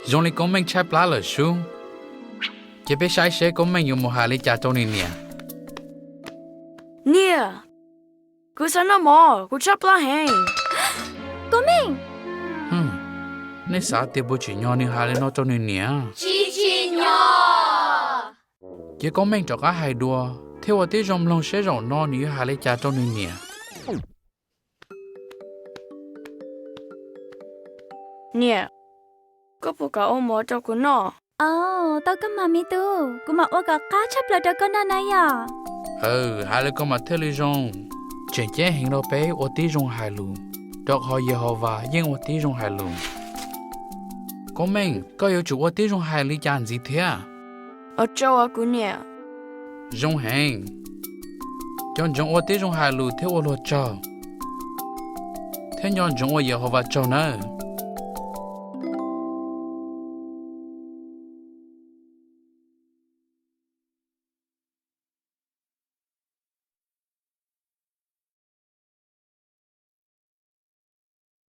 Dùng lấy con mình chép lá là su. Chỉ biết sai sẽ con mình dùng một hai lý trả cho nên nè. Nè, cứ sao nó mò, cứ chấp lá hèn. Của mình. Nên sao thì bố chỉ nhỏ nên hai lý nó cho nên nè. Chi nhỏ. Chỉ con mình cho cả hai đùa. Theo tí dùng lòng sẽ rộng nó như hai lý trả cho nên nè. Nè, có phụ cả ôm mò cho của nó. Tao có mà mi tu. Của mà ô cả cá chấp là cho con này à. Hai lý con mà thế lý rộng. Chỉ chế hình nó bé ô tí dùng hai lù. Đọc họ dễ họ và nhưng ô tí dùng hai lù. Con mình có yêu chủ ô tí dùng hai lý trả gì thế à? Ở châu à của nè. Dùng hành. Chọn dùng ô tí dùng hai lù theo ô lô cho. Thế nhọn dùng ô dễ họ và cho nữa.